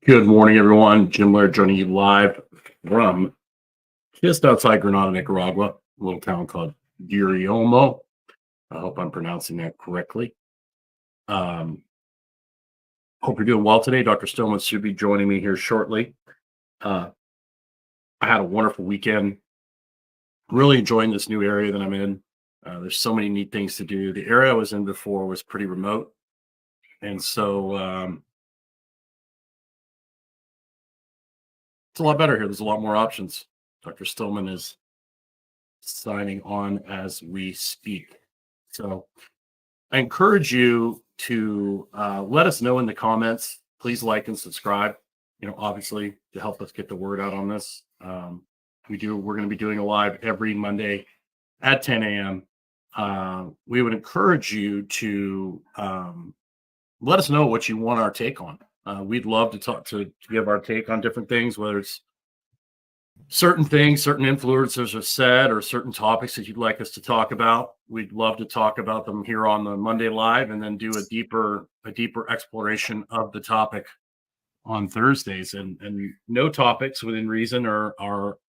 Good morning, everyone. Jim Laird joining you live from just outside Granada, Nicaragua, a little town called Guriomo. I hope I'm pronouncing that correctly. Hope you're doing well today. Dr. Stillman should be joining me here shortly. I had a wonderful weekend. Really enjoying this new area that I'm in. There's so many neat things to do. The area I was in before was pretty remote. And so it's a lot better here. There's a lot more options. Dr. Stillman is signing on as we speak. So I encourage you to let us know in the comments. Please like and subscribe, obviously to help us get the word out on this. We're going to be doing a live every Monday at 10 a.m. We would encourage you to let us know what you want our take on. We'd love to give our take on different things, whether it's certain things, certain influencers have said, or certain topics that you'd like us to talk about. We'd love to talk about them here on the Monday Live, and then do a deeper exploration of the topic on Thursdays. And no topics within reason are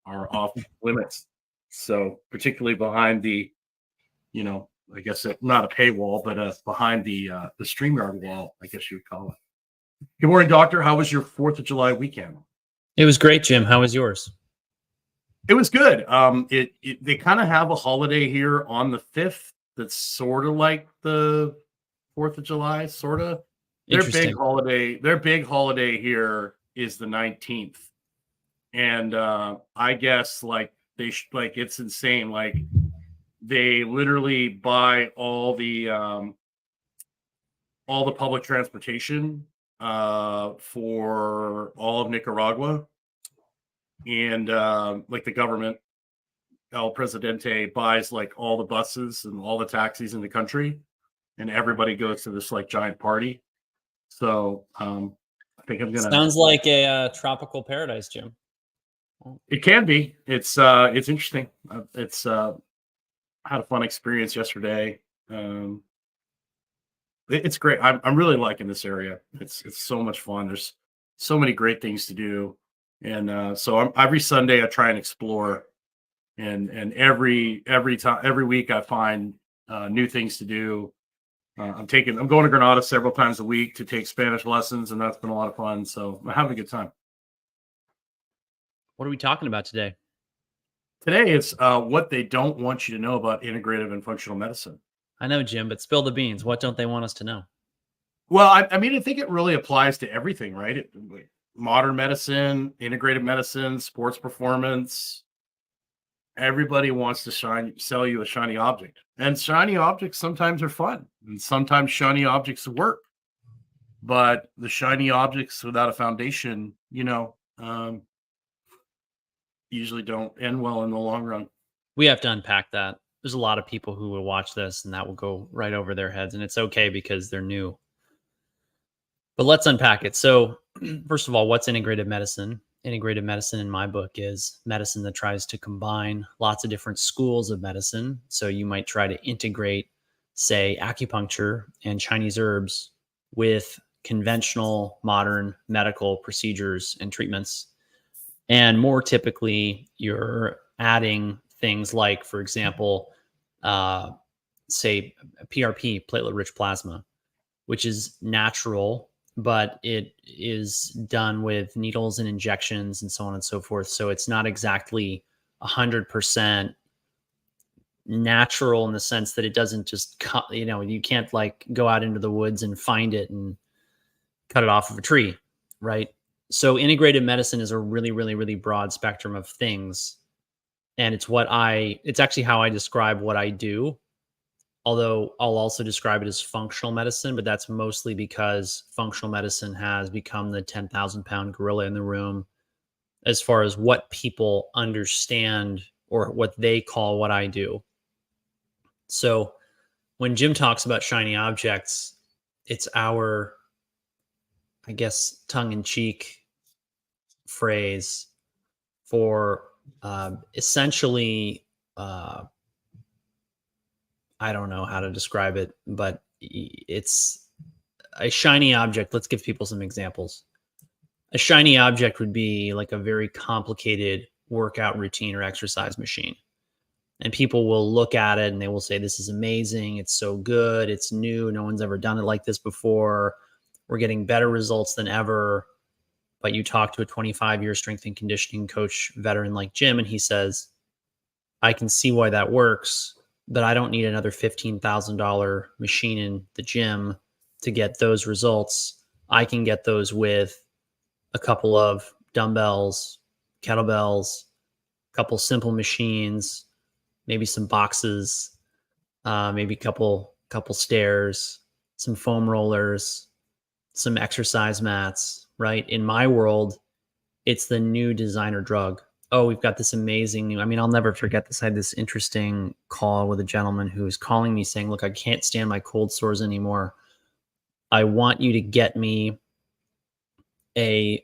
off limits. So particularly behind the, I guess not a paywall, but behind the StreamYard wall, I guess you would call it. Good morning, Doctor. How was your 4th of July weekend? It was great, Jim. How was yours? It was good. They kind of have a holiday here on the 5th that's sort of like the 4th of July, sort of. Their big holiday here is the 19th. And I guess it's insane. Like they literally buy all the public transportation for all of Nicaragua. And the government, El Presidente, buys all the buses and all the taxis in the country, and everybody goes to this giant party. So I think I'm gonna. Sounds like a tropical paradise, Jim. It can be. It's interesting. I had a fun experience yesterday. It's great. I'm really liking this area. It's so much fun. There's so many great things to do. And so every Sunday I try and explore, and every week I find new things to do. I'm going to Granada several times a week to take Spanish lessons, and that's been a lot of fun. So I'm having a good time. What are we talking about today? Today it's what they don't want you to know about integrative and functional medicine. I know, Jim, but spill the beans. What don't they want us to know? Well, I mean, I think it really applies to everything, right? Modern medicine, integrative medicine, sports performance. Everybody wants to sell you a shiny object, and shiny objects sometimes are fun, and sometimes shiny objects work. But the shiny objects without a foundation, usually don't end well in the long run. We have to unpack that. There's a lot of people who will watch this and that will go right over their heads, and it's okay because they're new. But let's unpack it. So first of all, what's integrative medicine? Integrative medicine in my book is medicine that tries to combine lots of different schools of medicine. So you might try to integrate, say, acupuncture and Chinese herbs with conventional modern medical procedures and treatments. And more typically, you're adding things like, for example, say PRP, platelet-rich plasma, which is natural, but it is done with needles and injections and so on and so forth. So it's not exactly 100% natural in the sense that it doesn't just cut, you can't go out into the woods and find it and cut it off of a tree, right? So integrative medicine is a really, really, really broad spectrum of things. And it's actually how I describe what I do. Although I'll also describe it as functional medicine, but that's mostly because functional medicine has become the 10,000-pound gorilla in the room as far as what people understand or what they call what I do. So when Jim talks about shiny objects, it's our, I guess, tongue-in-cheek phrase for essentially I don't know how to describe it, but it's a shiny object. Let's give people some examples. A shiny object would be like a very complicated workout routine or exercise machine. And people will look at it and they will say, this is amazing. It's so good. It's new. No one's ever done it like this before. We're getting better results than ever. But you talk to a 25-year strength and conditioning coach veteran like Jim, and he says, I can see why that works, but I don't need another $15,000 machine in the gym to get those results. I can get those with a couple of dumbbells, kettlebells, a couple simple machines, maybe some boxes, maybe a couple stairs, some foam rollers, some exercise mats, right? In my world, it's the new designer drug. Oh, we've got this amazing new, I mean, I'll never forget this. I had this interesting call with a gentleman who was calling me saying, look, I can't stand my cold sores anymore. I want you to get me a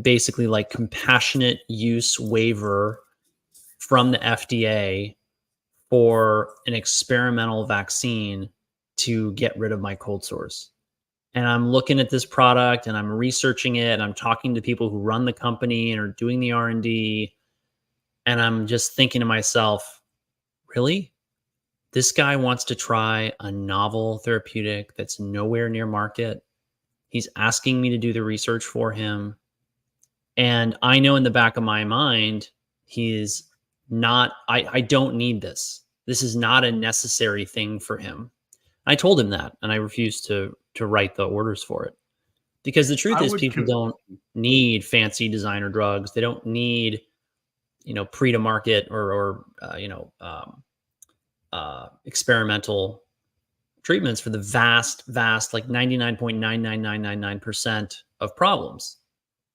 basically like compassionate use waiver from the FDA for an experimental vaccine to get rid of my cold sores. And I'm looking at this product and I'm researching it and I'm talking to people who run the company and are doing the R&D. And I'm just thinking to myself, really? This guy wants to try a novel therapeutic that's nowhere near market. He's asking me to do the research for him. And I know in the back of my mind, he's not, I don't need this. This is not a necessary thing for him. I told him that, and I refused to write the orders for it. Because the truth is people don't need fancy designer drugs. They don't need, pre to market or experimental treatments for the vast, like 99.99999% of problems.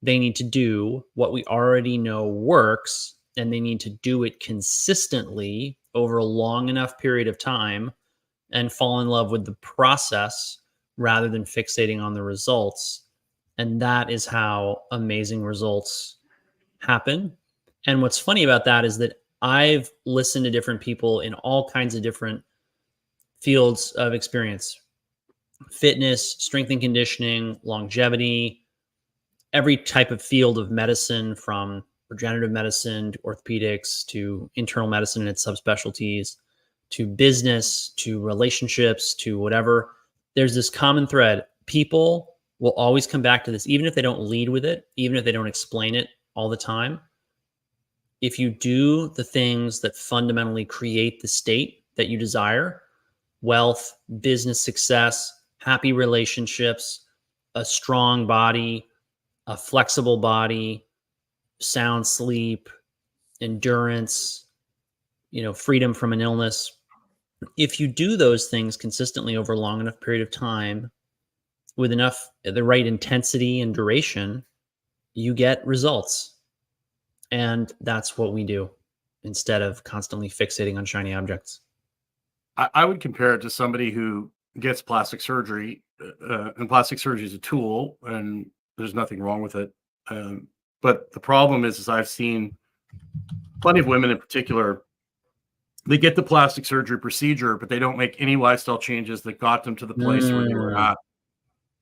They need to do what we already know works, and they need to do it consistently over a long enough period of time and fall in love with the process rather than fixating on the results. And that is how amazing results happen. And what's funny about that is that I've listened to different people in all kinds of different fields of experience: fitness, strength and conditioning, longevity, every type of field of medicine, from regenerative medicine to orthopedics to internal medicine and its subspecialties, to business, to relationships, to whatever. There's this common thread. People will always come back to this, even if they don't lead with it, even if they don't explain it all the time. If you do the things that fundamentally create the state that you desire, wealth, business success, happy relationships, a strong body, a flexible body, sound sleep, endurance, freedom from an illness. If you do those things consistently over a long enough period of time with the right intensity and duration, you get results. And that's what we do instead of constantly fixating on shiny objects. I would compare it to somebody who gets plastic surgery, and plastic surgery is a tool, and there's nothing wrong with it. But the problem is I've seen plenty of women in particular, they get the plastic surgery procedure, but they don't make any lifestyle changes that got them to the place where they were at.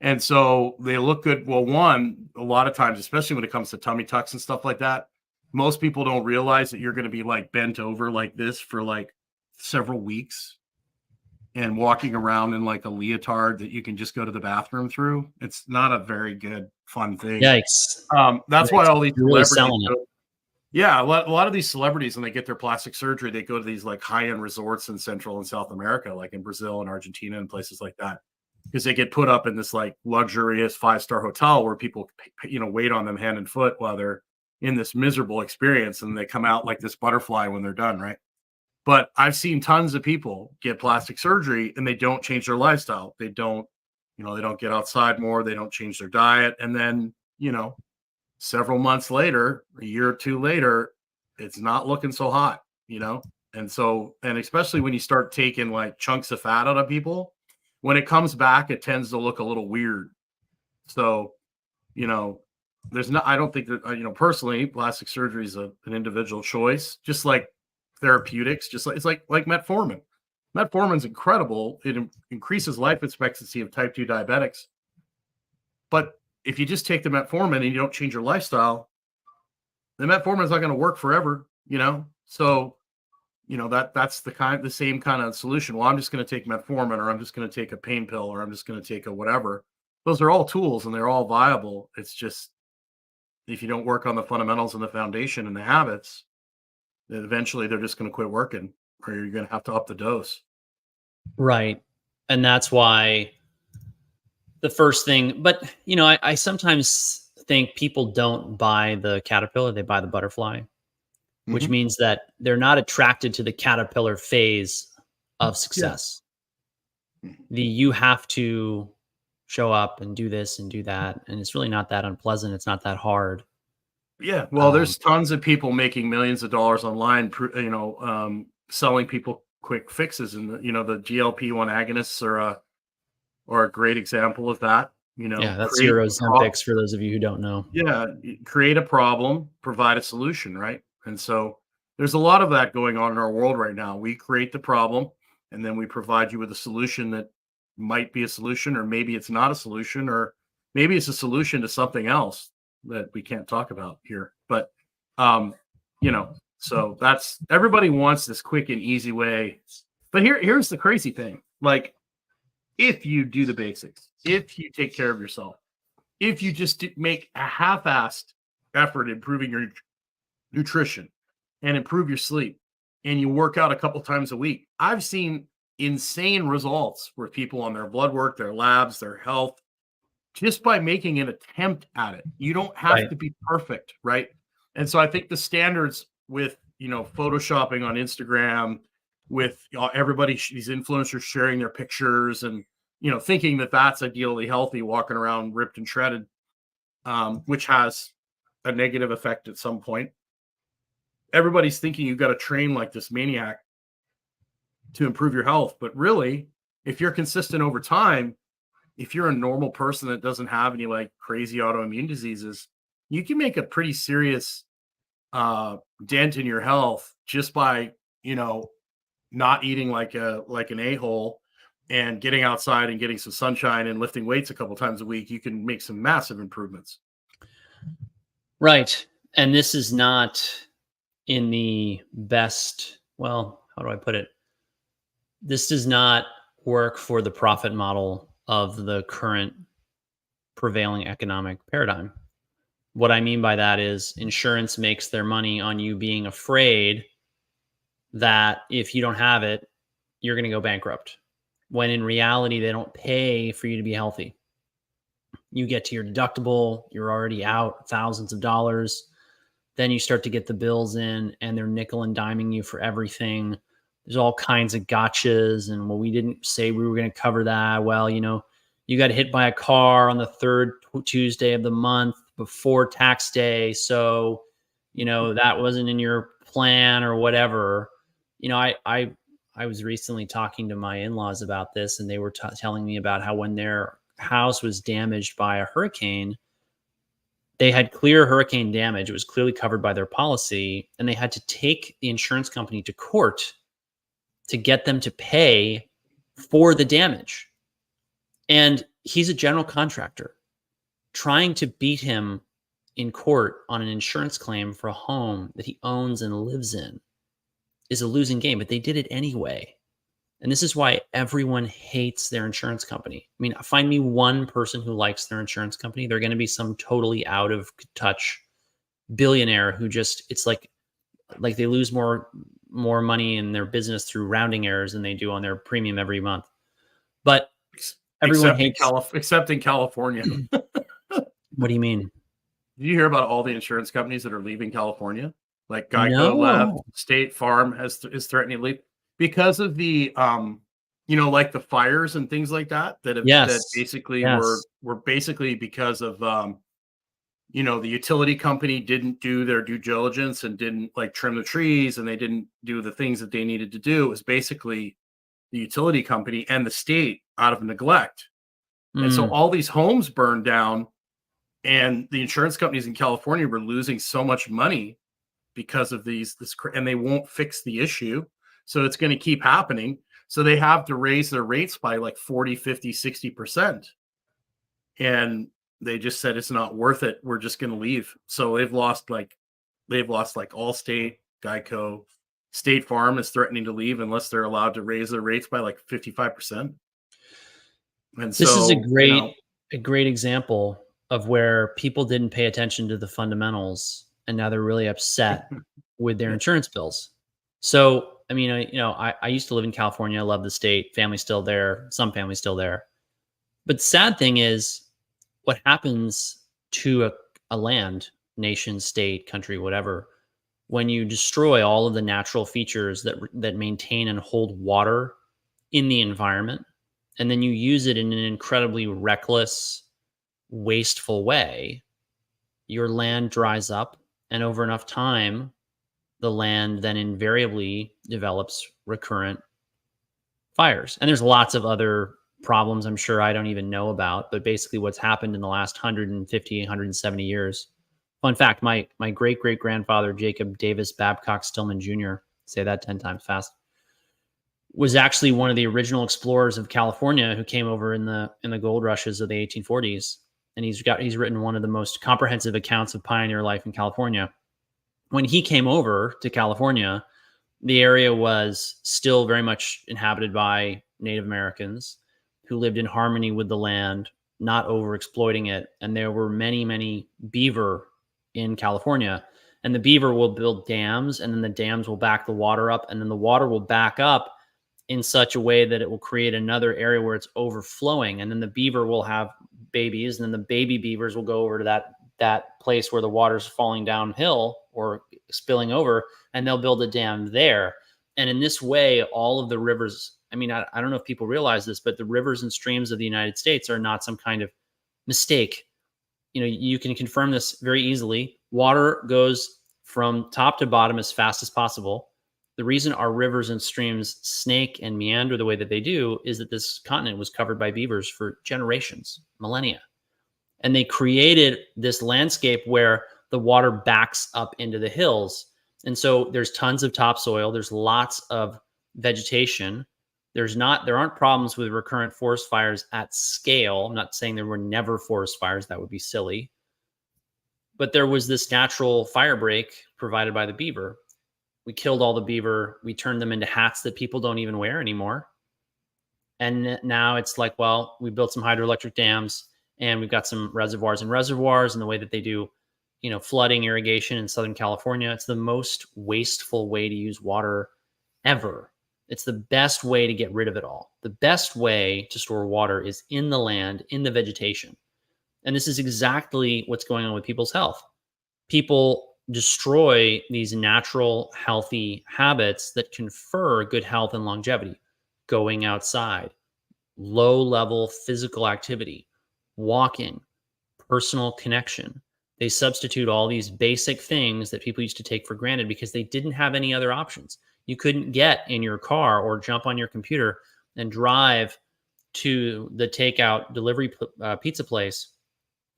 And so they look good. Well, one, a lot of times, especially when it comes to tummy tucks and stuff like that, most people don't realize that you're going to be like bent over like this for like several weeks and walking around in like a leotard that you can just go to the bathroom through. It's not a very good, fun thing. Yikes. That's why all these really celebrities a lot of these celebrities, when they get their plastic surgery, they go to these like high-end resorts in Central and South America, like in Brazil and Argentina and places like that, because they get put up in this like luxurious 5-star hotel where people, wait on them hand and foot while they're in this miserable experience, and they come out like this butterfly when they're done, right? But I've seen tons of people get plastic surgery and they don't change their lifestyle. They don't, they don't get outside more. They don't change their diet. And then, several months later, a year or two later, it's not looking so hot, And so, and especially when you start taking like chunks of fat out of people, when it comes back, it tends to look a little weird. So, I don't think that, personally, plastic surgery is an individual choice, just like therapeutics, just like it's like metformin. Metformin's incredible. It increases life expectancy of type 2 diabetics. But if you just take the metformin and you don't change your lifestyle, the metformin is not going to work forever, So, that's the same kind of solution. Well, I'm just going to take metformin, or I'm just going to take a pain pill, or I'm just going to take a whatever. Those are all tools and they're all viable. It's just, if you don't work on the fundamentals and the foundation and the habits, then eventually they're just going to quit working, or you're going to have to up the dose. Right. And that's why the first thing, but I sometimes think people don't buy the caterpillar, they buy the butterfly, which means that they're not attracted to the caterpillar phase of success. You have to show up and do this and do that. And it's really not that unpleasant. It's not that hard. Yeah. Well, there's tons of people making millions of dollars online, selling people quick fixes. And, the GLP-1 agonists are a great example of that. Yeah, that's your Ozempics for those of you who don't know. Yeah. Create a problem, provide a solution, right? And so there's a lot of that going on in our world right now. We create the problem, and then we provide you with a solution that might be a solution, or maybe it's not a solution, or maybe it's a solution to something else that we can't talk about here. But, so that's, everybody wants this quick and easy way. But here's the crazy thing. Like, if you do the basics, if you take care of yourself, if you just make a half-assed effort improving your nutrition and improve your sleep, and you work out a couple times a week, I've seen insane results with people on their blood work, their labs, their health, just by making an attempt at it. You don't have to be perfect, right? And so I think the standards with, photoshopping on Instagram, with everybody, these influencers sharing their pictures and, thinking that that's ideally healthy, walking around ripped and shredded, which has a negative effect at some point. Everybody's thinking you've got to train like this maniac to improve your health. But really, if you're consistent over time, if you're a normal person that doesn't have any like crazy autoimmune diseases, you can make a pretty serious dent in your health just by, not eating like an a-hole and getting outside and getting some sunshine and lifting weights a couple times a week. You can make some massive improvements. Right. And this is not in the best, well, how do I put it? This does not work for the profit model of the current prevailing economic paradigm. What I mean by that is insurance makes their money on you being afraid that if you don't have it, you're going to go bankrupt. When in reality, they don't pay for you to be healthy. You get to your deductible, you're already out thousands of dollars. Then you start to get the bills in, and they're nickel and diming you for everything. There's all kinds of gotchas. And well, we didn't say we were going to cover that. Well, you got hit by a car on the third Tuesday of the month before tax day. So, that wasn't in your plan or whatever. I was recently talking to my in-laws about this, and they were telling me about how when their house was damaged by a hurricane, they had clear hurricane damage. It was clearly covered by their policy, and they had to take the insurance company to court to get them to pay for the damage. And he's a general contractor. Trying to beat him in court on an insurance claim for a home that he owns and lives in is a losing game, but they did it anyway. And this is why everyone hates their insurance company. I mean, find me one person who likes their insurance company. They're going to be some totally out of touch billionaire who just, it's like they lose more money in their business through rounding errors than they do on their premium every month. But everyone hates, except in California. What do you mean? Did you hear about all the insurance companies that are leaving California? Like Geico left, State Farm is threatening to leave because of the like the fires and things like that that basically were basically because of the utility company didn't do their due diligence and didn't like trim the trees, and they didn't do the things that they needed to do. It was basically the utility company and the state out of neglect. And so all these homes burned down, and the insurance companies in California were losing so much money because of and they won't fix the issue. So it's going to keep happening. So they have to raise their rates by like 40, 50, 60%. And they just said it's not worth it. We're just going to leave. So they've lost like Allstate, Geico, State Farm is threatening to leave unless they're allowed to raise their rates by like 55%. And This is so, a great example of where people didn't pay attention to the fundamentals, and now they're really upset with their yeah, insurance bills. So, I mean, I used to live in California. I love the state. Family's still there. Some family's still there. But the sad thing is, what happens to a land, nation, state, country, whatever, when you destroy all of the natural features that maintain and hold water in the environment, and then you use it in an incredibly reckless, wasteful way, your land dries up, and over enough time, the land then invariably develops recurrent fires. And there's lots of other problems I'm sure I don't even know about, but basically what's happened in the last 150, 170 years. Fun fact, my great-great-grandfather, Jacob Davis Babcock Stillman Jr., say that 10 times fast, was actually one of the original explorers of California who came over in the gold rushes of the 1840s. And he's written one of the most comprehensive accounts of pioneer life in California. When he came over to California, the area was still very much inhabited by Native Americans who lived in harmony with the land, not overexploiting it. And there were many, many beaver in California. And the beaver will build dams, and then the dams will back the water up, and then the water will back up in such a way that it will create another area where it's overflowing. And then the beaver will have babies, and then the baby beavers will go over to that place where the water's falling downhill or spilling over, and they'll build a dam there. And in this way, all of the rivers, I mean, I don't know if people realize this, but the rivers and streams of the United States are not some kind of mistake. You can confirm this very easily. Water goes from top to bottom as fast as possible. The reason our rivers and streams snake and meander the way that they do is that this continent was covered by beavers for generations, millennia. And they created this landscape where the water backs up into the hills. And so there's tons of topsoil. There's lots of vegetation. There aren't problems with recurrent forest fires at scale. I'm not saying there were never forest fires. That would be silly. But there was this natural fire break provided by the beaver. We killed all the beaver. We turned them into hats that people don't even wear anymore. And now it's like, well, we built some hydroelectric dams, and we've got some reservoirs and the way that they do, flooding irrigation in Southern California. It's the most wasteful way to use water ever. It's the best way to get rid of it all. The best way to store water is in the land, in the vegetation. And this is exactly what's going on with people's health. People destroy these natural, healthy habits that confer good health and longevity. Going outside, low-level physical activity, walking, personal connection. They substitute all these basic things that people used to take for granted because they didn't have any other options. You couldn't get in your car or jump on your computer and drive to the takeout delivery pizza place,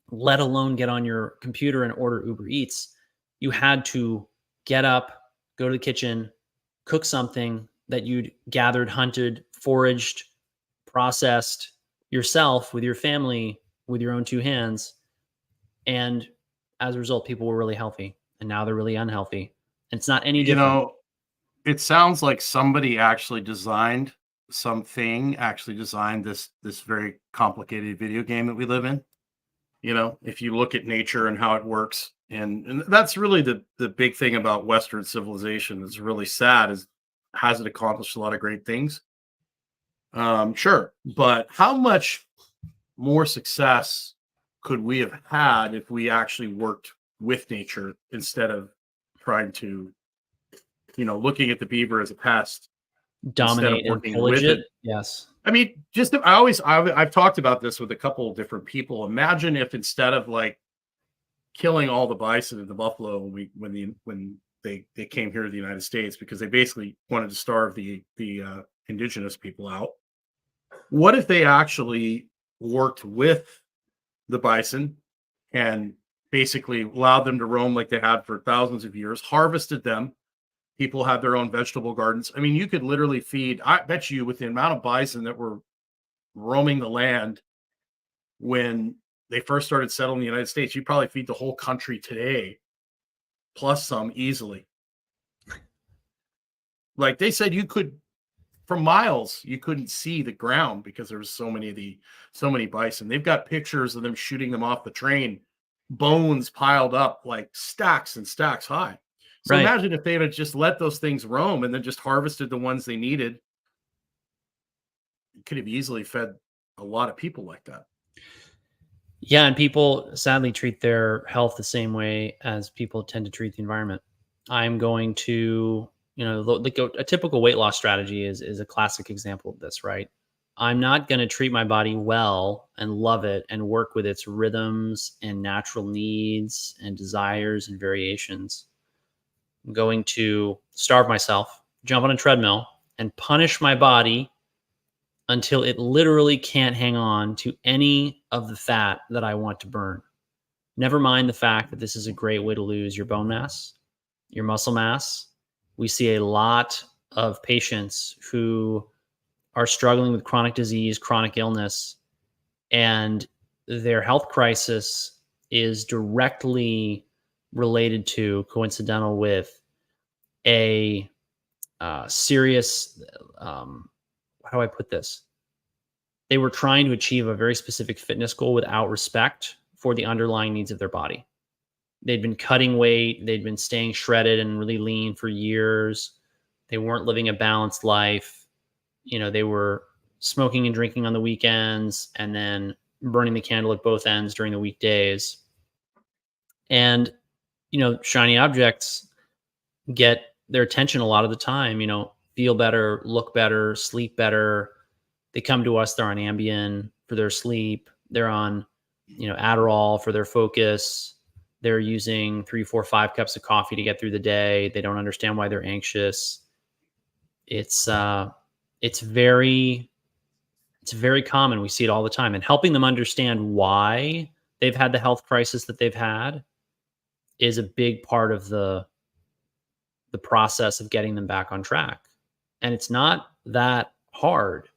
let alone get on your computer and order Uber Eats. You had to get up, go to the kitchen, cook something that you'd gathered, hunted, foraged, processed yourself with your family, with your own two hands. And as a result, people were really healthy, and now they're really unhealthy. And it's not any different. It sounds like somebody actually designed this very complicated video game that we live in. If you look at nature and how it works, and that's really the big thing about Western civilization that's really sad is, has it accomplished a lot of great things? Sure. But how much more success could we have had if we actually worked with nature instead of trying to, looking at the beaver as a pest, Dominate and pillage it? Yes. I mean, I've talked about this with a couple of different people. Imagine if instead of like killing all the bison and the buffalo when they came here to the United States because they basically wanted to starve the indigenous people out. What if they actually worked with the bison and basically allowed them to roam like they had for thousands of years, harvested them? People have their own vegetable gardens. I mean, you could literally feed, I bet you, with the amount of bison that were roaming the land when they first started settling in the United States, you'd probably feed the whole country today, plus some easily. Like they said, you could, for miles, you couldn't see the ground because there was so many bison. They've got pictures of them shooting them off the train, bones piled up like stacks and stacks high. So Right. imagine if they had just let those things roam and then just harvested the ones they needed. It could have easily fed a lot of people like that. Yeah, and people sadly treat their health the same way as people tend to treat the environment. I'm going to, a typical weight loss strategy is a classic example of this, right? I'm not going to treat my body well and love it and work with its rhythms and natural needs and desires and variations. I'm going to starve myself, jump on a treadmill, and punish my body until it literally can't hang on to any of the fat that I want to burn. Never mind the fact that this is a great way to lose your bone mass, your muscle mass. We see a lot of patients who are struggling with chronic disease, chronic illness, and their health crisis is directly related to, coincidental with, a serious, how do I put this? They were trying to achieve a very specific fitness goal without respect for the underlying needs of their body. They'd been cutting weight, they'd been staying shredded and really lean for years. They weren't living a balanced life. They were smoking and drinking on the weekends and then burning the candle at both ends during the weekdays. And, shiny objects get their attention a lot of the time, feel better, look better, sleep better. They come to us, they're on Ambien for their sleep. They're on, Adderall for their focus. They're using 3, 4, 5 cups of coffee to get through the day. They don't understand why they're anxious. It's very common. We see it all the time. And helping them understand why they've had the health crisis that they've had is a big part of the process of getting them back on track. And it's not that hard.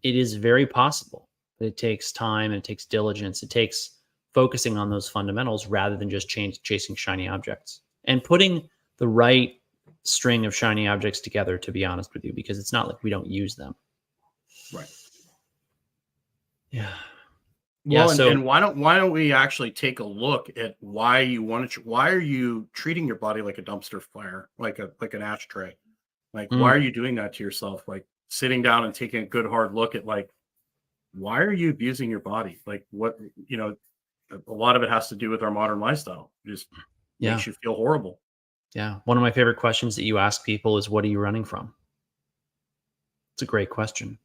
It is very possible. It takes time and it takes diligence. It takes focusing on those fundamentals rather than just chasing shiny objects and putting the right string of shiny objects together, to be honest with you, because it's not like we don't use them. Right. Yeah. Well, so and why don't we actually take a look at why are you treating your body like a dumpster fire, like an ashtray? Like, why are you doing that to yourself? Like sitting down and taking a good hard look at, like, why are you abusing your body? Like, what, a lot of it has to do with our modern lifestyle. It just makes you feel horrible. Yeah. One of my favorite questions that you ask people is, what are you running from? It's a great question.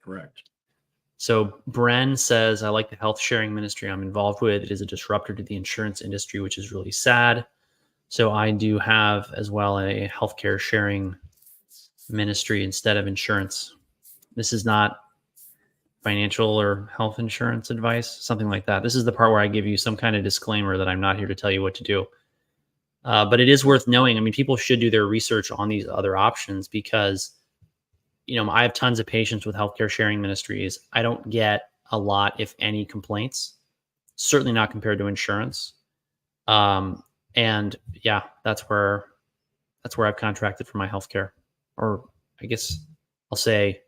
Correct. So Bren says, I like the health sharing ministry I'm involved with. It is a disruptor to the insurance industry, which is really sad. So I do have as well a healthcare sharing ministry instead of insurance. This is not financial or health insurance advice, something like that. This is the part where I give you some kind of disclaimer that I'm not here to tell you what to do. But it is worth knowing. I mean, people should do their research on these other options because, I have tons of patients with healthcare sharing ministries. I don't get a lot, if any, complaints, certainly not compared to insurance. And yeah, that's where I've contracted for my healthcare, or I guess I'll say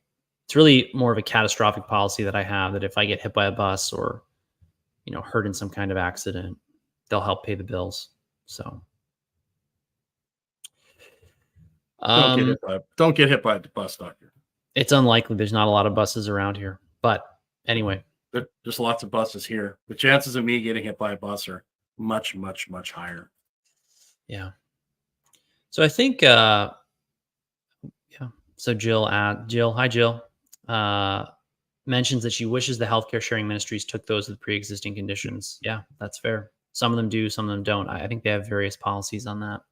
it's really more of a catastrophic policy that I have, that if I get hit by a bus or, hurt in some kind of accident, they'll help pay the bills. So Don't get hit by the bus, doctor. It's unlikely. There's not a lot of buses around here, but anyway, there's lots of buses here. The chances of me getting hit by a bus are much, much, much higher. Yeah. So I think, So Jill, hi Jill, mentions that she wishes the healthcare sharing ministries took those with pre-existing conditions. Yeah, that's fair. Some of them do, some of them don't. I think they have various policies on that.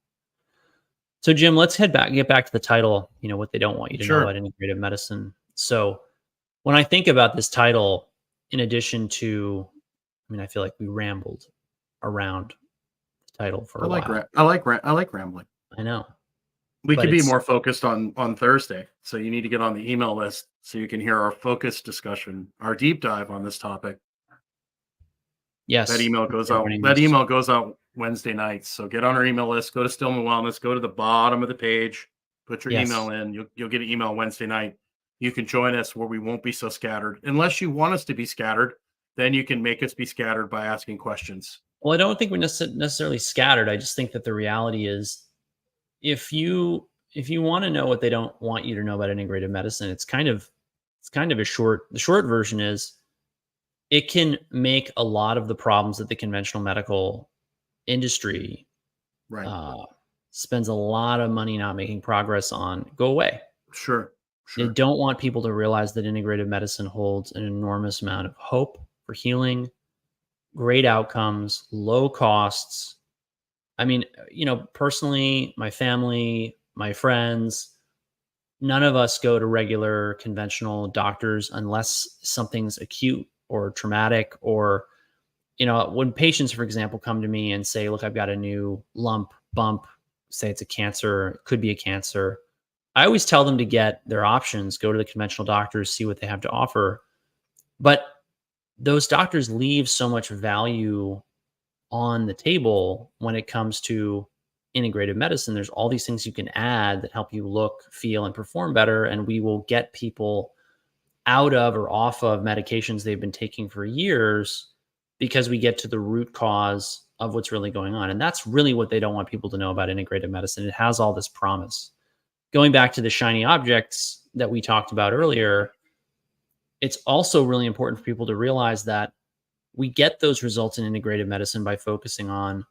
So Jim, let's get back to the title, what they don't want you to know about integrative medicine. So when I think about this title, in addition to, I feel like we rambled around the title for a while. I like rambling. I know. We could be more focused on Thursday. So you need to get on the email list so you can hear our focused discussion, our deep dive on this topic Yes. That email goes out. Everybody That knows. email goes out Wednesday nights. So get on our email list. Go to Stillman Wellness. Go to the bottom of the page. Put your Yes. email in. You'll get an email Wednesday night. You can join us where we won't be so scattered. Unless you want us to be scattered, then you can make us be scattered by asking questions. Well, I don't think we're necessarily scattered. I just think that the reality is, if you want to know what they don't want you to know about integrative medicine, it's kind of the short version is, it can make a lot of the problems that the conventional medical industry Right. uh, spends a lot of money not making progress on go away. Sure. They Sure. don't want people to realize that integrative medicine holds an enormous amount of hope for healing, great outcomes, low costs. I mean, personally, my family, my friends, none of us go to regular conventional doctors unless something's acute or traumatic, or, when patients, for example, come to me and say, look, I've got a new lump, bump, say it's a cancer, it could be a cancer. I always tell them to get their options, go to the conventional doctors, see what they have to offer. But those doctors leave so much value on the table when it comes to integrative medicine. There's all these things you can add that help you look, feel, and perform better. And we will get people out of or off of medications they've been taking for years, because we get to the root cause of what's really going on. And that's really what they don't want people to know about integrative medicine. It has all this promise. Going back to the shiny objects that we talked about earlier, it's also really important for people to realize that we get those results in integrative medicine by focusing on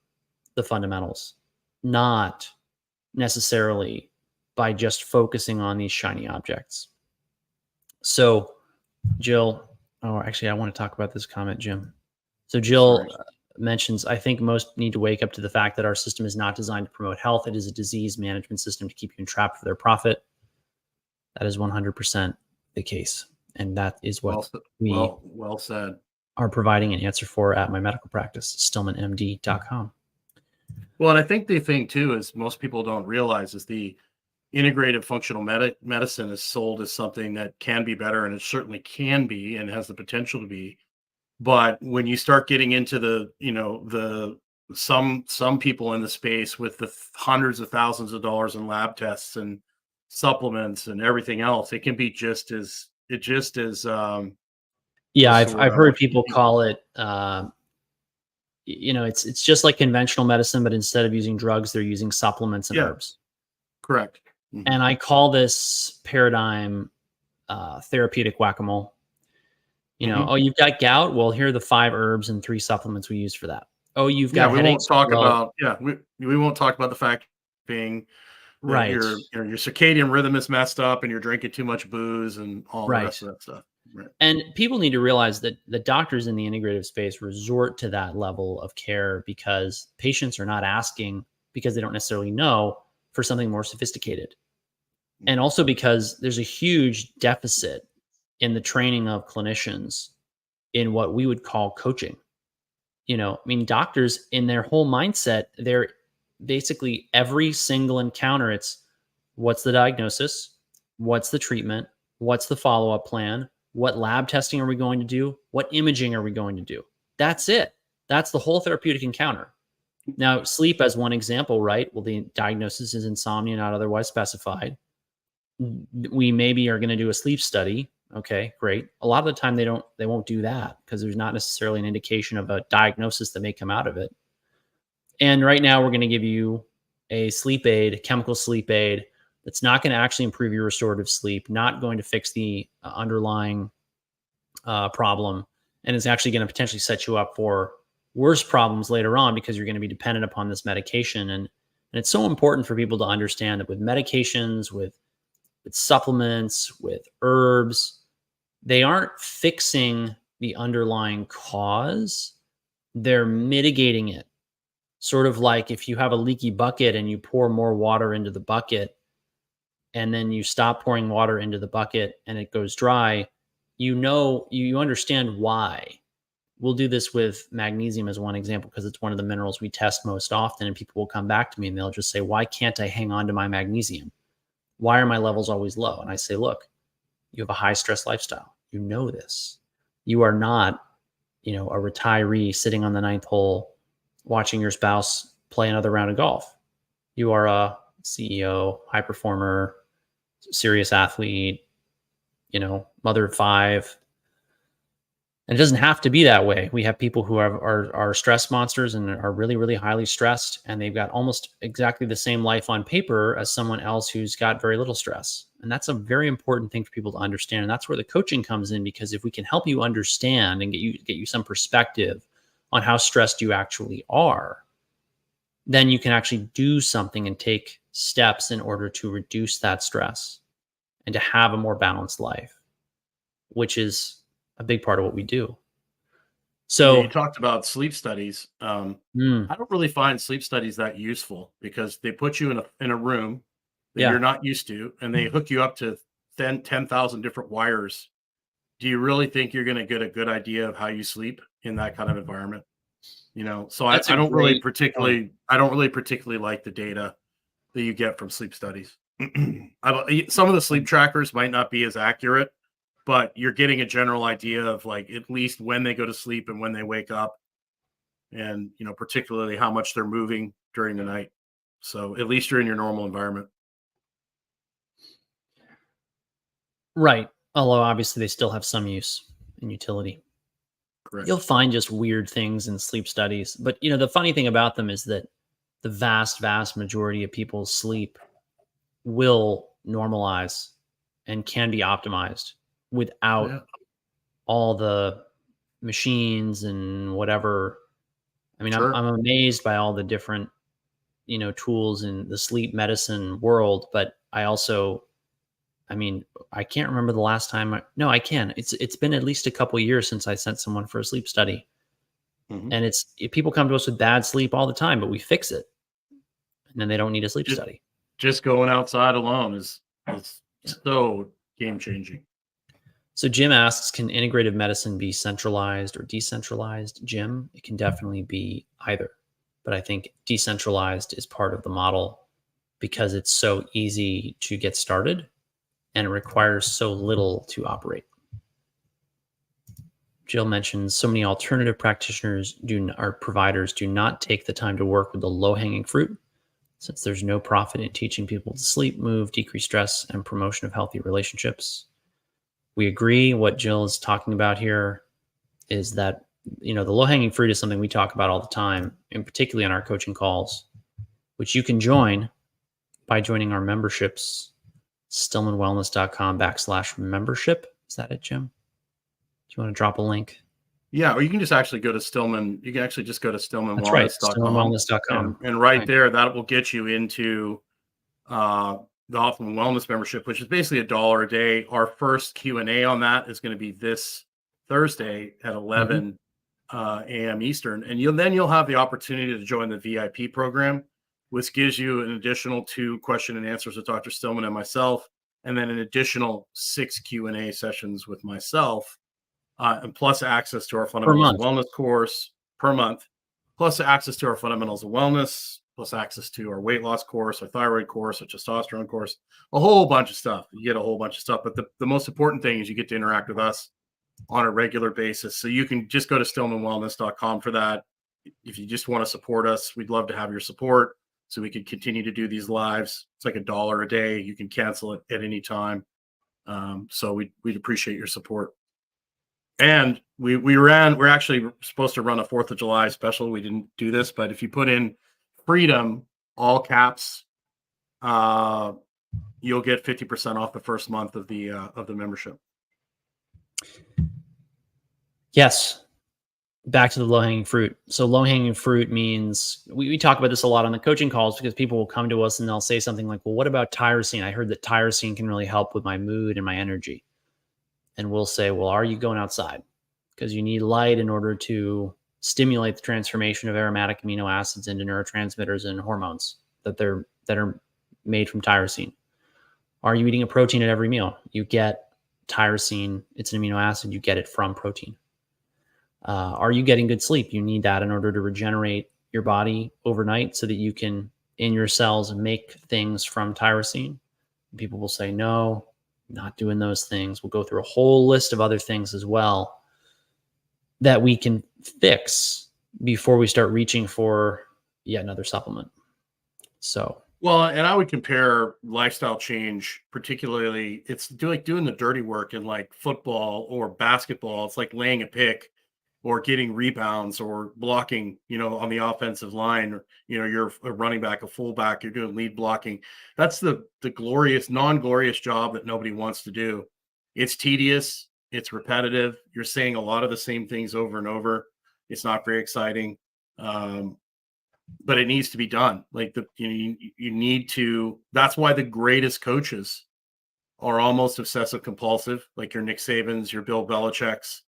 the fundamentals, not necessarily by just focusing on these shiny objects. So Jill, actually, I want to talk about this comment, Jim. So Jill mentions, I think most need to wake up to the fact that our system is not designed to promote health. It is a disease management system to keep you entrapped for their profit. That is 100% the case. And that is what well said. Are providing an answer for at my medical practice, stillmanmd.com. Well, and I think the thing too is most people don't realize is the integrative functional medicine is sold as something that can be better, and it certainly can be and has the potential to be. But when you start getting into some people in the space with the hundreds of thousands of dollars in lab tests and supplements and everything else, it can be just as yeah, I've heard people call it, it's just like conventional medicine, but instead of using drugs, they're using supplements and herbs. Correct. Mm-hmm. And I call this paradigm therapeutic whack-a-mole. Oh, you've got gout. Well, here are the 5 herbs and 3 supplements we use for that. Oh, you've got headaches. We won't talk about the fact being right. Your circadian rhythm is messed up and you're drinking too much booze and all the rest of that stuff. Right. And people need to realize that the doctors in the integrative space resort to that level of care because patients are not asking because they don't necessarily know for something more sophisticated. And also because there's a huge deficit in the training of clinicians in what we would call coaching. Doctors in their whole mindset, they're basically every single encounter, it's what's the diagnosis? What's the treatment? What's the follow-up plan? What lab testing are we going to do? What imaging are we going to do? That's it. That's the whole therapeutic encounter. Now, sleep as one example, right? Well, the diagnosis is insomnia, not otherwise specified. We maybe are going to do a sleep study. Okay, great. A lot of the time they won't do that because there's not necessarily an indication of a diagnosis that may come out of it. And right now we're going to give you a sleep aid, a chemical sleep aid that's not going to actually improve your restorative sleep, not going to fix the underlying problem, and is actually going to potentially set you up for worse problems later on because you're going to be dependent upon this medication. And it's so important for people to understand that with medications, with supplements, with herbs, they aren't fixing the underlying cause. They're mitigating it. Sort of like if you have a leaky bucket and you pour more water into the bucket and then you stop pouring water into the bucket and it goes dry, you understand why. We'll do this with magnesium as one example because it's one of the minerals we test most often, and people will come back to me and they'll just say, why can't I hang on to my magnesium? Why are my levels always low? And I say, look, you have a high stress lifestyle. You know this. You are not a retiree sitting on the ninth hole, watching your spouse play another round of golf. You are a CEO, high performer, serious athlete, mother of 5. And it doesn't have to be that way. We have people who are stress monsters and are really, really highly stressed, and they've got almost exactly the same life on paper as someone else who's got very little stress. And that's a very important thing for people to understand. And that's where the coaching comes in, because if we can help you understand and get you some perspective on how stressed you actually are, then you can actually do something and take steps in order to reduce that stress and to have a more balanced life, which is a big part of what we do. So you talked about sleep studies. I don't really find sleep studies that useful, because they put you in a room that you're not used to, and they hook you up to 10,000 different wires. Do you really think you're going to get a good idea of how you sleep in that kind of environment? So I don't really particularly like the data that you get from sleep studies. Some of the sleep trackers might not be as accurate, but you're getting a general idea of, like, at least when they go to sleep and when they wake up, and particularly how much they're moving during the night. So at least you're in your normal environment. Right. Although obviously they still have some use and utility. Correct. You'll find just weird things in sleep studies. But the funny thing about them is that the vast, vast majority of people's sleep will normalize and can be optimized without all the machines and whatever. I mean, Sure. I'm amazed by all the different, tools in the sleep medicine world, but I can't remember the last time. I can. It's been at least a couple of years since I sent someone for a sleep study. And people come to us with bad sleep all the time, but we fix it, and then they don't need a sleep study. Just going outside alone is so game changing. So Jim asks, can integrative medicine be centralized or decentralized? Jim, it can definitely be either, but I think decentralized is part of the model because it's so easy to get started and it requires so little to operate. Jill mentions so many alternative practitioners or providers do not take the time to work with the low-hanging fruit, since there's no profit in teaching people to sleep, move, decrease stress, and promotion of healthy relationships. We agree. What Jill is talking about here is that, the low-hanging fruit is something we talk about all the time, and particularly on our coaching calls, which you can join by joining our memberships, stillmanwellness.com/membership. Is that it, Jim? Do you want to drop a link? Yeah, or you can just actually go to Stillman. You can actually just go to stillmanwellness.com. That's right, stillmanwellness.com. And right there, that will get you into the Optimal Wellness membership, which is basically $1 a day. Our first Q&A on that is going to be this Thursday at 11 a.m. Eastern. And you'll have the opportunity to join the VIP program, which gives you an additional 2 question and answers with Dr. Stillman and myself, and then an additional 6 Q&A sessions with myself. And plus access to our Fundamentals of Wellness course per month, plus access to our Fundamentals of Wellness, plus access to our weight loss course, our thyroid course, our testosterone course, a whole bunch of stuff. You get a whole bunch of stuff. But the most important thing is you get to interact with us on a regular basis. So you can just go to stillmanwellness.com for that. If you just want to support us, we'd love to have your support so we can continue to do these lives. It's like $1 a day. You can cancel it at any time. So we'd appreciate your support. And we're actually supposed to run a 4th of July special. We didn't do this, but if you put in freedom, all caps, you'll get 50% off the first month of the membership. Yes. Back to the low-hanging fruit. So low-hanging fruit means we talk about this a lot on the coaching calls, because people will come to us and they'll say something like, well, what about tyrosine? I heard that tyrosine can really help with my mood and my energy. And we'll say, well, are you going outside? Because you need light in order to stimulate the transformation of aromatic amino acids into neurotransmitters and hormones that are made from tyrosine. Are you eating a protein at every meal? You get tyrosine. It's an amino acid. You get it from protein. Are you getting good sleep? You need that in order to regenerate your body overnight so that you can, in your cells, make things from tyrosine. People will say, no, not doing those things. We'll go through a whole list of other things as well. that we can fix before we start reaching for yet another supplement. So, well, and I would compare lifestyle change, particularly it's doing the dirty work in like football or basketball. It's like laying a pick or getting rebounds or blocking, on the offensive line, or, you're a running back, a fullback, you're doing lead blocking. That's the glorious, non-glorious job that nobody wants to do. It's tedious. It's repetitive. You're saying a lot of the same things over and over. It's not very exciting. But it needs to be done. Like you need to, that's why the greatest coaches are almost obsessive compulsive, like your Nick Sabans, your Bill Belichick's.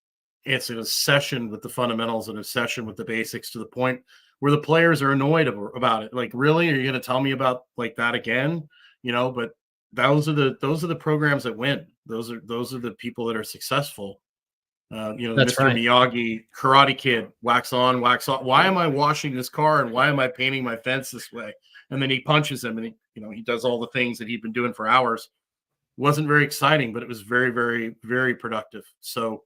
It's an obsession with the fundamentals, an obsession with the basics to the point where the players are annoyed about it. Like, really, are you going to tell me about like that again? But those are the programs that win. Those are the people that are successful. that's Mr. right. Miyagi, Karate Kid, wax on, wax off. Why am I washing this car and why am I painting my fence this way? And then he punches him and he does all the things that he'd been doing for hours. Wasn't very exciting, but it was very, very, very productive. So,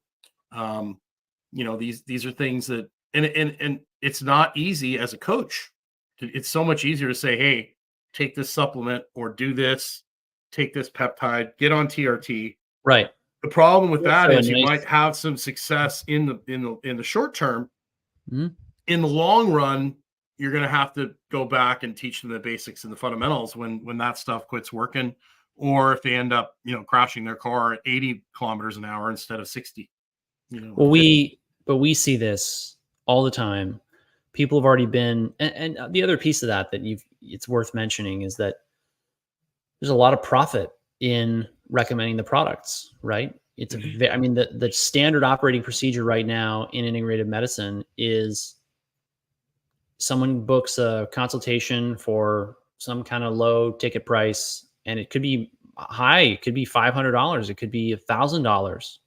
these are things that, and it's not easy as a coach. It's so much easier to say, hey, take this supplement or do this, take this peptide, get on TRT. Right. The problem with that So is you nice. might have some success in the short term. Mhm. In the long run, you're going to have to go back and teach them the basics and the fundamentals when that stuff quits working, or if they end up, crashing their car at 80 kilometers an hour instead of 60. Well, we see this all the time. People have already been, and the other piece of that it's worth mentioning is that there's a lot of profit in recommending the products, right? It's I mean, the standard operating procedure right now in integrative medicine is someone books a consultation for some kind of low ticket price, and it could be high, it could be $500, it could be $1,000.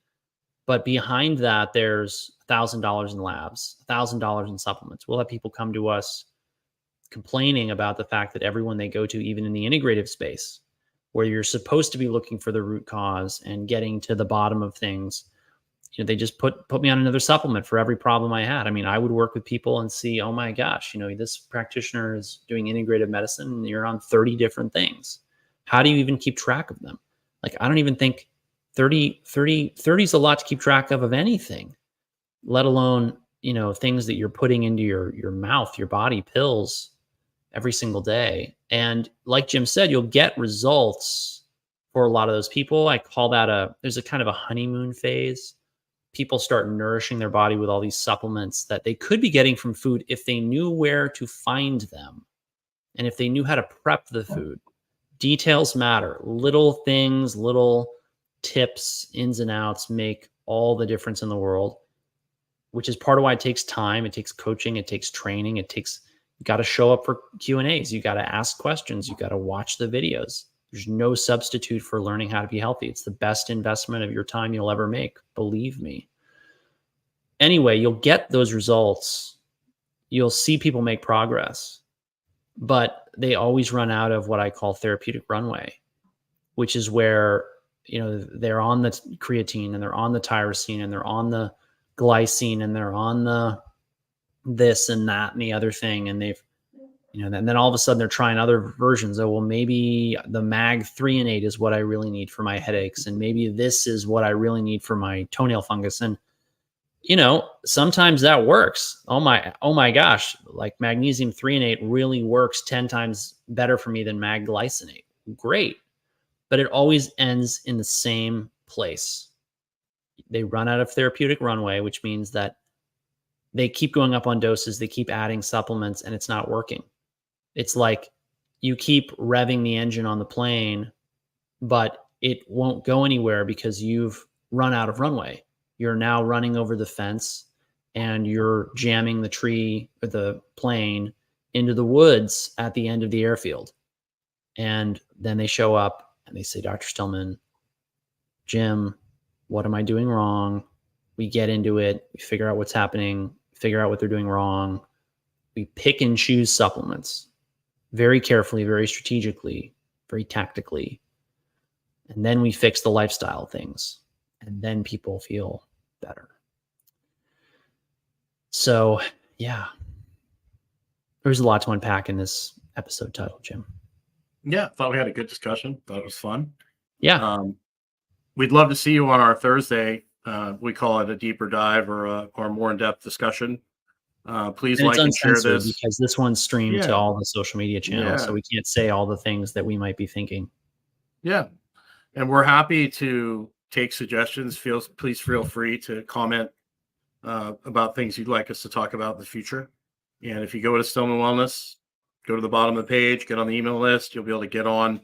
But behind that, there's $1,000 in labs, $1,000 in supplements. We'll have people come to us complaining about the fact that everyone they go to, even in the integrative space, where you're supposed to be looking for the root cause and getting to the bottom of things, they just put me on another supplement for every problem I had. I mean, I would work with people and see, oh my gosh, this practitioner is doing integrative medicine and you're on 30 different things. How do you even keep track of them? Like, I don't even think 30 is a lot to keep track of anything, let alone, things that you're putting into your mouth, your body, pills every single day. And like Jim said, you'll get results for a lot of those people. I call that there's a kind of a honeymoon phase. People start nourishing their body with all these supplements that they could be getting from food if they knew where to find them and if they knew how to prep the food. Details matter. Little things, little tips, ins and outs make all the difference in the world, which is part of why it takes time. It takes coaching. It takes training. You got to show up for Q&As. You got to ask questions. You got to watch the videos. There's no substitute for learning how to be healthy. It's the best investment of your time you'll ever make. Believe me. Anyway, you'll get those results. You'll see people make progress, but they always run out of what I call therapeutic runway, which is where, they're on the creatine and they're on the tyrosine and they're on the glycine and they're on the this and that and the other thing. And they've, and then all of a sudden they're trying other versions. Oh, well, maybe the mag 3-8 is what I really need for my headaches. And maybe this is what I really need for my toenail fungus. And, sometimes that works. Oh my gosh. Like magnesium 3-8 really works 10 times better for me than mag glycinate. Great. But it always ends in the same place. They run out of therapeutic runway, which means that they keep going up on doses. They keep adding supplements and it's not working. It's like you keep revving the engine on the plane, but it won't go anywhere because you've run out of runway. You're now running over the fence and you're jamming the tree or the plane into the woods at the end of the airfield. And then they show up and they say, Dr. Stillman, Jim, what am I doing wrong? We get into it. We figure out what's happening, figure out what they're doing wrong. We pick and choose supplements very carefully, very strategically, very tactically. And then we fix the lifestyle things. And then people feel better. So yeah, there's a lot to unpack in this episode title, Jim. Yeah, thought we had a good discussion. Thought it was fun. Yeah. We'd love to see you on our Thursday. We call it a deeper dive or a more in-depth discussion. Please And it's like and share uncensored this. because this one's streamed to Yeah. all the social media channels, Yeah. so we can't say all the things that we might be thinking. Yeah. And we're happy to take suggestions. Please feel free to comment about things you'd like us to talk about in the future. And if you go to Stillman Wellness, go to the bottom of the page, get on the email list, you'll be able to get on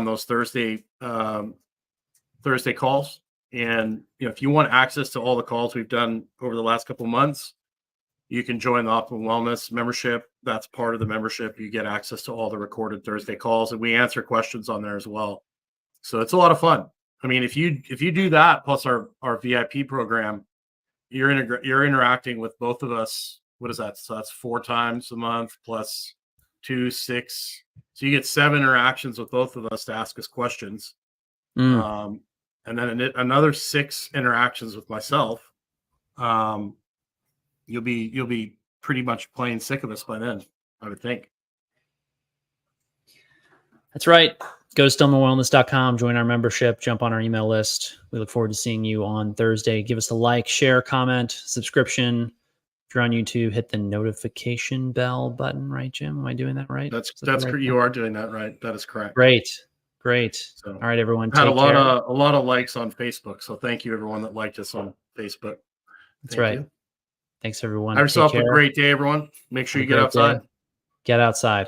those Thursday calls. And if you want access to all the calls we've done over the last couple of months, you can join the Optimal Wellness membership. That's part of the membership. You get access to all the recorded Thursday calls, and we answer questions on there as well. So it's a lot of fun. I mean, if you do that plus our VIP program, you're interacting with both of us. What is that? So that's 4 times a month plus 2, 6. So you get 7 interactions with both of us to ask us questions. And then another 6 interactions with myself. You'll be pretty much plain sick of us by then, I would think. That's right. Go to stillmanwellness.com, join our membership, jump on our email list. We look forward to seeing you on Thursday. Give us a like, share, comment, subscription. If you're on YouTube, hit the notification bell button, right, Jim? Am I doing that right? That's right? You are doing that right. That is correct. Great. So, all right, everyone. Had a lot of likes on Facebook. So thank you everyone that liked us on Facebook. That's right. Thanks everyone. Have yourself a great day, everyone. Make sure you get outside. Get outside.